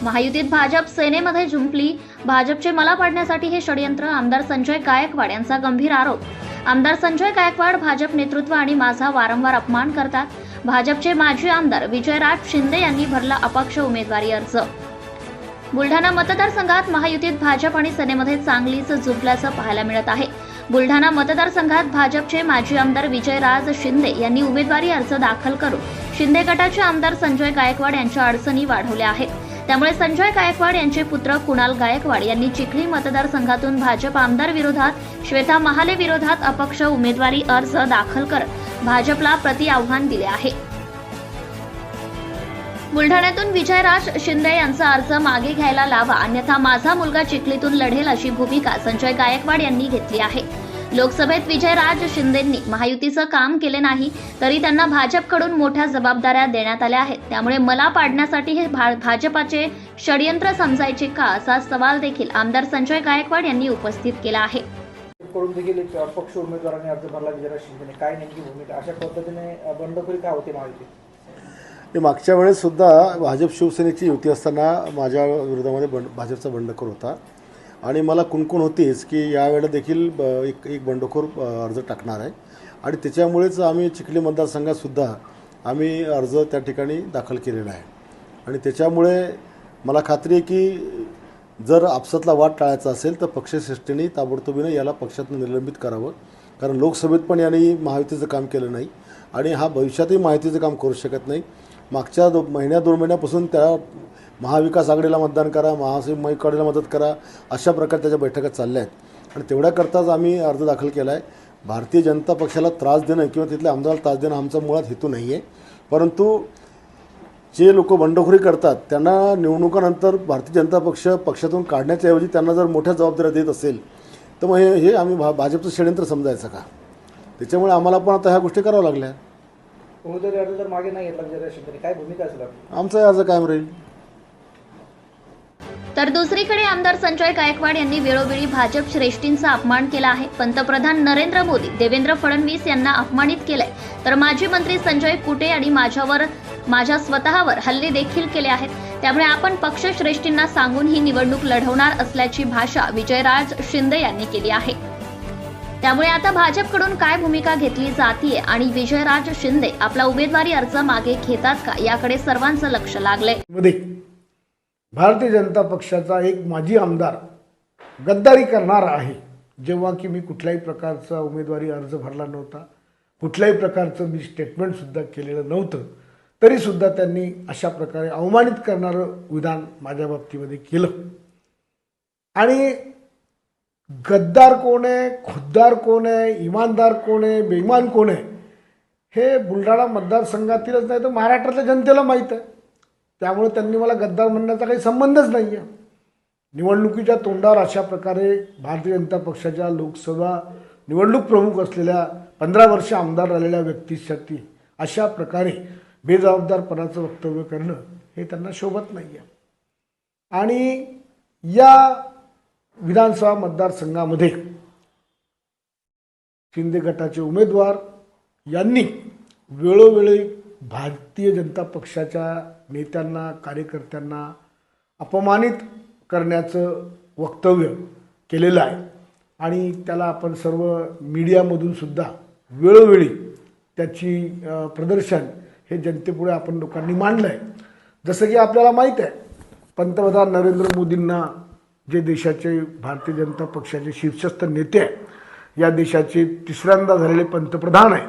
महायुतीत भाजप सेनेमध्ये जुंपली. भाजपचे मला पाडण्यासाठी हे षडयंत्र. आमदार संजय गायकवाड यांचा गंभीर आरोप. आमदार संजय गायकवाड भाजप नेतृत्व आणि माझा वारंवार अपमान करतात. भाजपचे माजी आमदार विजयराज शिंदे यांनी भरला अपक्ष उमेदवारी अर्ज. बुलढाणा मतदारसंघात महायुतीत भाजप आणि सेनेमध्ये चांगलीच जुंपल्याचं पाहायला मिळत आहे. बुलढाणा मतदारसंघात भाजपचे माजी आमदार विजयराज शिंदे यांनी उमेदवारी अर्ज दाखल करून शिंदे गटाचे आमदार संजय गायकवाड यांच्या अडचणी वाढवल्या आहेत. त्यामुळे संजय गायकवाड यांचे पुत्र कुणाल गायकवाड यांनी चिखली मतदारसंघातून भाजप आमदार विरोधात श्वेता महाले विरोधात अपक्ष उमेदवारी अर्ज दाखल करत भाजपला प्रति आव्हान दिले आहे. बुलढाण्यातून विजयराज शिंदे यांचा अर्ज मागे घ्यायला लावा, अन्यथा माझा मुलगा चिखलीतून लढेल अशी भूमिका संजय गायकवाड यांनी घेतली आहे. लोकसभेत विजयराज शिंदेंनी महायुतीचं काम केले नाही तरी त्यांना भाजपकडून मोठ्या जबाबदाऱ्या देण्यात आल्या आहेत. त्यामुळे मला पाडण्यासाठी हे भाजपाचे षडयंत्र समजायचे का, असा सवाल देखील आमदार संजय गायकवाड यांनी उपस्थित केला आहे. कडून देखील एक अपक्ष उमेदवारांनी अर्ज भरला विजयराज शिंदेने. काय नेमकी भूमिका, अशा पद्धतीने बंडखोरी काय होते महायुतीत? मागच्या वेळेस सुद्धा भाजप शिवसेनेची युती असताना माझ्या विरोधामध्ये भाजपचा बंडखोर होता आणि मला कुणकुण होतीच की यावेळेला देखील एक बंडखोर अर्ज टाकणार आहे आणि त्याच्यामुळेच आम्ही चिखली मतदारसंघातसुद्धा आम्ही अर्ज त्या ठिकाणी दाखल केलेला आहे. आणि त्याच्यामुळे मला खात्री आहे की जर आपसातला वाद टाळायचा असेल तर पक्षश्रेष्ठींनी ताबडतोबीने याला पक्षातून निलंबित करावं. कारण लोकसभेत पण यांनी महायुतीचं काम केलं नाही आणि हा भविष्यातही महायुतीचं काम करू शकत नाही. मागच्या 2 महिन्यापासून त्या महाविकास आघाडीला मतदान करा, महाआघाडीला मदत करा, अशा प्रकारे त्याच्या बैठका चालल्या आहेत आणि तेवढ्याकरताच आम्ही अर्ज दाखल केला आहे. भारतीय जनता पक्षाला त्रास देणं किंवा तिथल्या आमदाराला त्रास देणं आमचा मुळात हेतू नाही आहे. परंतु जे लोक बंडखोरी करतात त्यांना निवडणुकानंतर भारतीय जनता पक्षातून काढण्याच्या ऐवजी त्यांना जर मोठ्या जबाबदाऱ्या देत असेल तर मग हे आम्ही भाजपचं षडयंत्र समजायचं का? त्याच्यामुळे आम्हाला पण आता ह्या गोष्टी कराव्या लागल्या. उमेदवारी अर्ज जर मागे नाही घेतला विजयराज शिंदेने, काय भूमिका असेल? आमचा अर्ज कायम राहील. तर दुसरीकडे आमदार संजय गायकवाड यांनी वेळोवेळी भाजप श्रेष्ठींचा अपमान केला आहे. पंतप्रधान नरेंद्र मोदी, देवेंद्र फडणवीस यांना अपमानित केलंय, तर माजी मंत्री संजय कुटे आणि माझ्या स्वतःवर हल्ले देखील केले आहेत. त्यामुळे आपण पक्षश्रेष्ठींना सांगून ही निवडणूक लढवणार असल्याची भाषा विजयराज शिंदे यांनी केली आहे. त्यामुळे आता भाजपकडून काय भूमिका घेतली जातीये आणि विजयराज शिंदे आपला उमेदवारी अर्ज मागे घेतात का, याकडे सर्वांचं लक्ष लागलंय. भारतीय जनता पक्षाचा एक माजी आमदार गद्दारी करणार आहे. जेव्हा की मी कुठल्याही प्रकारचा उमेदवारी अर्ज भरला नव्हता, कुठल्याही प्रकारचं मी स्टेटमेंटसुद्धा केलेलं नव्हतं, तरीसुद्धा त्यांनी अशा प्रकारे अवमानित करणारं विधान माझ्या बाबतीमध्ये केलं. आणि गद्दार कोण आहे, खुद्दार कोण आहे, इमानदार कोण आहे, बेईमान कोण आहे, हे बुलढाणा मतदारसंघातीलच नाही तर महाराष्ट्रातल्या जनतेला माहीत आहे. त्यामुळे त्यांनी मला गद्दार म्हणण्याचा काही संबंधच नाही आहे. निवडणुकीच्या तोंडावर अशा प्रकारे भारतीय जनता पक्षाच्या लोकसभा निवडणूक प्रमुख असलेल्या 15 वर्ष आमदार राहिलेल्या व्यक्तीसाठी अशा प्रकारे बेजबाबदारपणाचं वक्तव्य करणं हे त्यांना शोभत नाही आहे. आणि या विधानसभा मतदारसंघामध्ये शिंदे गटाचे उमेदवार यांनी वेळोवेळी भारतीय जनता पक्षाच्या नेत्यांना, कार्यकर्त्यांना अपमानित करण्याचं वक्तव्य केलेलं आहे आणि त्याला आपण सर्व मीडियामधून सुद्धा वेळोवेळी त्याची प्रदर्शन हे जनतेपुढे आपण लोकांनी मांडलं आहे. जसं की आपल्याला माहीत आहे, पंतप्रधान नरेंद्र मोदींना, जे देशाचे भारतीय जनता पक्षाचे शीर्षस्थ नेते आहे, या देशाचे 3ऱ्यांदा झालेले पंतप्रधान आहे,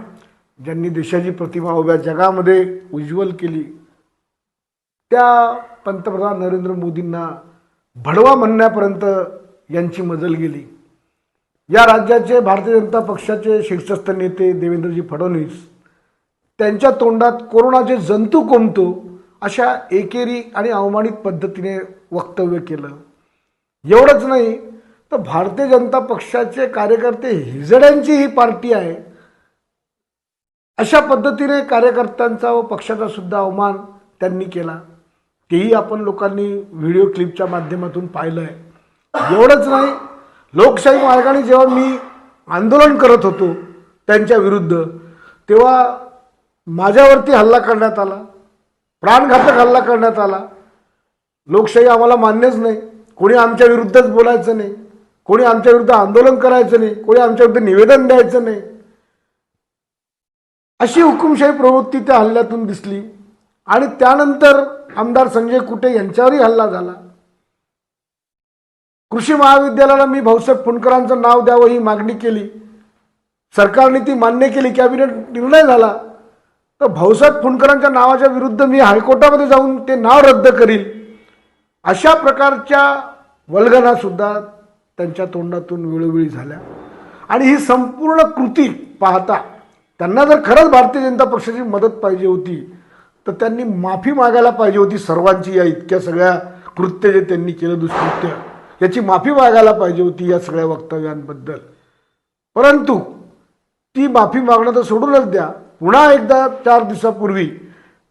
ज्यांनी देशाची प्रतिमा उभ्या जगामध्ये उज्ज्वल केली, त्या पंतप्रधान नरेंद्र मोदींना भडवा म्हणण्यापर्यंत यांची मजल गेली. या राज्याचे भारतीय जनता पक्षाचे शीर्षस्थ नेते देवेंद्रजी फडणवीस, त्यांच्या तोंडात कोरोनाचे जंतू कोंबतो अशा एकेरी आणि अवमानित पद्धतीने वक्तव्य केलं. एवढंच नाही तर भारतीय जनता पक्षाचे कार्यकर्ते हिजड्यांची ही पार्टी आहे अशा पद्धतीने कार्यकर्त्यांचा व पक्षाचा सुद्धा अवमान त्यांनी केला. तेही आपण लोकांनी व्हिडिओ क्लिपच्या माध्यमातून पाहिलं आहे. एवढंच नाही, लोकशाही मार्गाने जेव्हा मी आंदोलन करत होतो त्यांच्या विरुद्ध, तेव्हा माझ्यावरती हल्ला करण्यात आला, प्राणघातक हल्ला करण्यात आला. लोकशाही आम्हाला मान्यच नाही, कोणी आमच्या विरुद्धच बोलायचं नाही, कोणी आमच्या विरुद्ध आंदोलन करायचं नाही, कोणी आमच्या विरुद्ध निवेदन द्यायचं नाही, अशी हुकुमशाही प्रवृत्ती त्या हल्ल्यातून दिसली. आणि त्यानंतर आमदार संजय कुटे यांच्यावरही हल्ला झाला. कृषी महाविद्यालयाला मी भाऊसाहेब फुंडकरांचं नाव द्यावं ही मागणी केली, सरकारने ती मान्य केली, कॅबिनेट निर्णय झाला. तर भाऊसाहेब फुंडकरांच्या नावाच्या विरुद्ध मी हायकोर्टामध्ये जाऊन ते नाव रद्द करील, अशा प्रकारच्या वल्गना सुद्धा त्यांच्या तोंडातून वेळोवेळी झाल्या. आणि ही संपूर्ण कृती पाहता त्यांना जर खरंच भारतीय जनता पक्षाची मदत पाहिजे होती तर त्यांनी माफी मागायला पाहिजे होती सर्वांची. या इतक्या सगळ्या कृत्य जे त्यांनी केलं, दुष्कृत्य, याची माफी मागायला पाहिजे होती या सगळ्या वक्तव्यांबद्दल. परंतु ती माफी मागणं तर सोडूनच द्या, पुन्हा एकदा 4 दिवसापूर्वी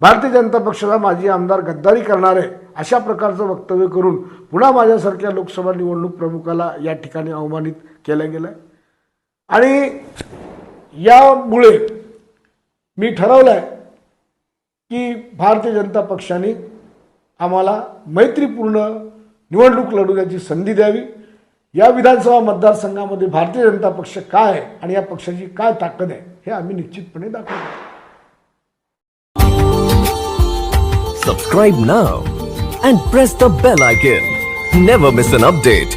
भारतीय जनता पक्षाचा माजी आमदार गद्दारी करणार आहे अशा प्रकारचं वक्तव्य करून पुन्हा माझ्यासारख्या लोकसभा निवडणूक प्रमुखाला या ठिकाणी अवमानित केलं गेलं. आणि यामुळे मी ठरवलं आहे की भारतीय जनता पक्षाने आम्हाला मैत्रीपूर्ण निवडणूक लढवण्याची संधी द्यावी. या विधानसभा मतदारसंघामध्ये भारतीय जनता पक्ष काय आहे आणि या पक्षाची काय ताकद आहे हे आम्ही निश्चितपणे दाखवू. Subscribe now and press the bell icon. Never miss an update.